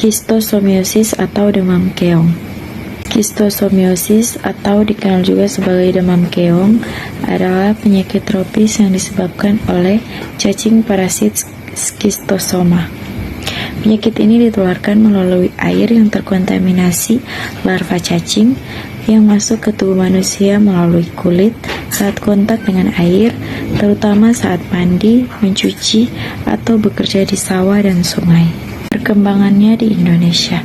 Skistosomiosis atau demam keong. Skistosomiosis atau dikenal juga sebagai demam keong adalah penyakit tropis yang disebabkan oleh cacing parasit skistosoma. Penyakit ini ditularkan melalui air yang terkontaminasi larva cacing yang masuk ke tubuh manusia melalui kulit saat kontak dengan air, terutama saat mandi, mencuci, atau bekerja di sawah dan sungai. Perkembangannya di Indonesia.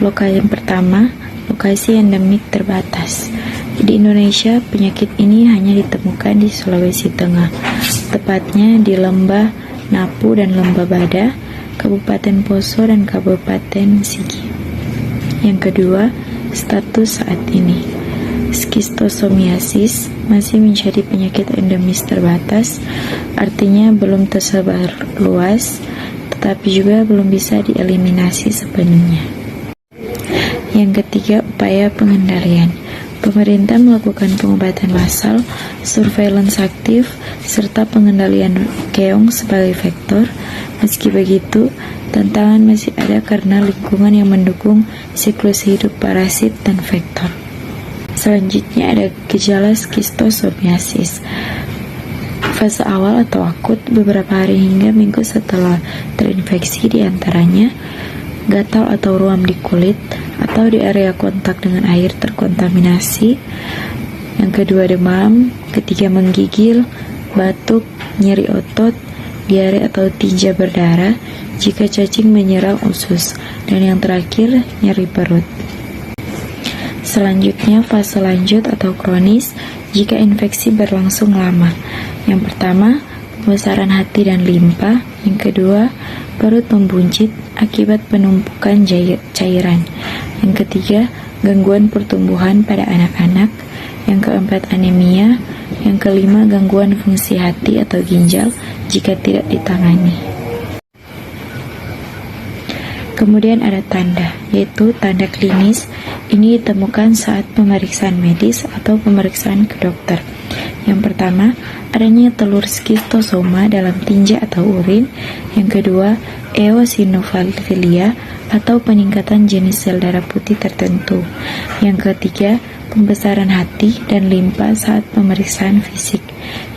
Lokasi yang pertama, lokasi endemik terbatas. Di Indonesia, penyakit ini hanya ditemukan di Sulawesi Tengah, tepatnya di Lembah Napu dan Lembah Bada, Kabupaten Poso dan Kabupaten Sigi. Yang kedua, status saat ini. Skistosomiasis masih menjadi penyakit endemis terbatas, artinya belum tersebar luas, tetapi juga belum bisa dieliminasi sepenuhnya. Yang ketiga, upaya pengendalian. Pemerintah melakukan pengobatan massal, surveillance aktif, serta pengendalian keong sebagai vektor. Meski begitu, tantangan masih ada karena lingkungan yang mendukung siklus hidup parasit dan vektor. Selanjutnya ada gejala skistosomiasis. Fase awal atau akut beberapa hari hingga minggu setelah terinfeksi, diantaranya gatal atau ruam di kulit atau di area kontak dengan air terkontaminasi. Yang kedua, demam. Ketiga, menggigil, batuk, nyeri otot, diare atau tinja berdarah jika cacing menyerang usus. Dan yang terakhir, nyeri perut. Selanjutnya, fase lanjut atau kronis jika infeksi berlangsung lama. Yang pertama, pembesaran hati dan limpa. Yang kedua, perut membuncit akibat penumpukan cairan. Yang ketiga, gangguan pertumbuhan pada anak-anak. Yang keempat, anemia. Yang kelima, gangguan fungsi hati atau ginjal jika tidak ditangani. Kemudian ada tanda, yaitu tanda klinis. Ini ditemukan saat pemeriksaan medis atau pemeriksaan ke dokter. Yang pertama, adanya telur skistosoma dalam tinja atau urin. Yang kedua, eosinofilia atau peningkatan jenis sel darah putih tertentu. Yang ketiga, pembesaran hati dan limpa saat pemeriksaan fisik.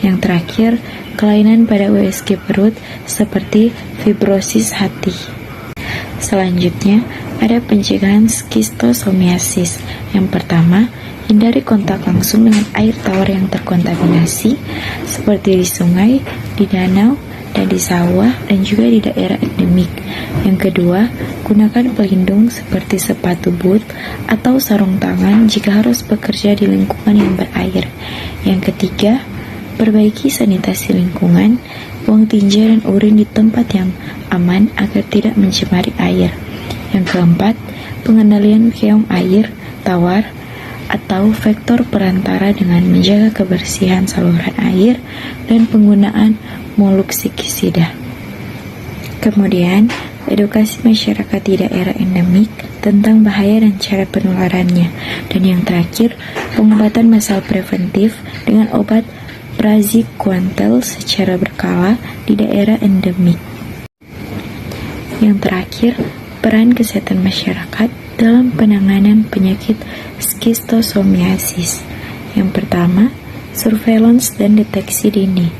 Yang terakhir, kelainan pada USG perut seperti fibrosis hati. Selanjutnya, ada pencegahan skistosomiasis. Yang pertama, hindari kontak langsung dengan air tawar yang terkontaminasi, seperti di sungai, di danau, dan di sawah, dan juga di daerah endemik. Yang kedua, gunakan pelindung seperti sepatu boot atau sarung tangan jika harus bekerja di lingkungan yang berair. Yang ketiga, perbaiki sanitasi lingkungan, buang tinja dan urin di tempat yang aman agar tidak mencemari air. Yang keempat, pengendalian keong air tawar atau vektor perantara dengan menjaga kebersihan saluran air dan penggunaan moluksikisida. Kemudian, edukasi masyarakat di daerah endemik tentang bahaya dan cara penularannya. Dan yang terakhir, pengobatan massal preventif dengan obat praziquantel secara berkala di daerah endemik. Yang terakhir, peran kesehatan masyarakat dalam penanganan penyakit skistosomiasis. Yang pertama, surveillance dan deteksi dini,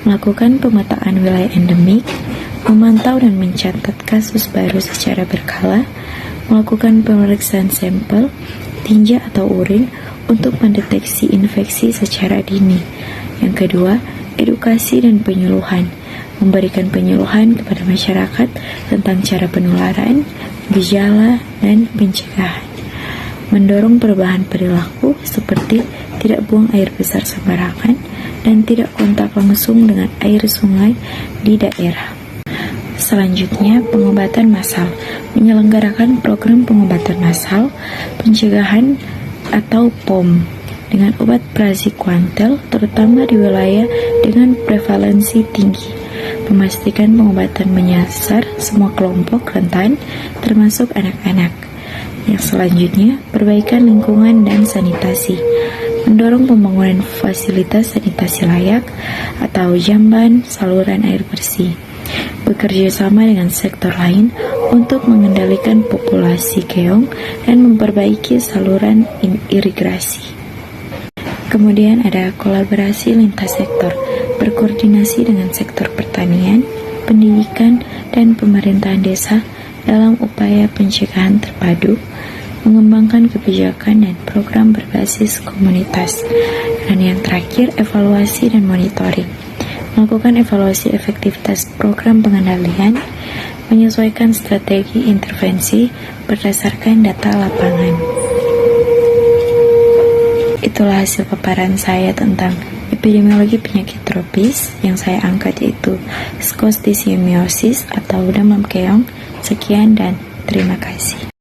melakukan pemetaan wilayah endemik, memantau dan mencatat kasus baru secara berkala, melakukan pemeriksaan sampel, tinja atau urin untuk mendeteksi infeksi secara dini. Yang kedua, edukasi dan penyuluhan, memberikan penyuluhan kepada masyarakat tentang cara penularan, gejala, dan pencegahan. Mendorong perubahan perilaku seperti tidak buang air besar sembarangan dan tidak kontak langsung dengan air sungai di daerah. Selanjutnya, pengobatan massal, menyelenggarakan program pengobatan massal, pencegahan atau POM dengan obat praziquantel terutama di wilayah dengan prevalensi tinggi, memastikan pengobatan menyasar semua kelompok rentan termasuk anak-anak. Yang selanjutnya, perbaikan lingkungan dan sanitasi, mendorong pembangunan fasilitas sanitasi layak atau jamban saluran air bersih. bekerja sama dengan sektor lain untuk mengendalikan populasi keong dan memperbaiki saluran irigasi. Kemudian ada kolaborasi lintas sektor, berkoordinasi dengan sektor pertanian, pendidikan, dan pemerintahan desa dalam upaya pencegahan terpadu, mengembangkan kebijakan dan program berbasis komunitas. Dan yang terakhir, evaluasi dan monitoring. Melakukan evaluasi efektivitas program pengendalian, menyesuaikan strategi intervensi berdasarkan data lapangan. Itulah hasil paparan saya tentang epidemiologi penyakit tropis yang saya angkat, yaitu schistosomiosis atau demam keong. Sekian dan terima kasih.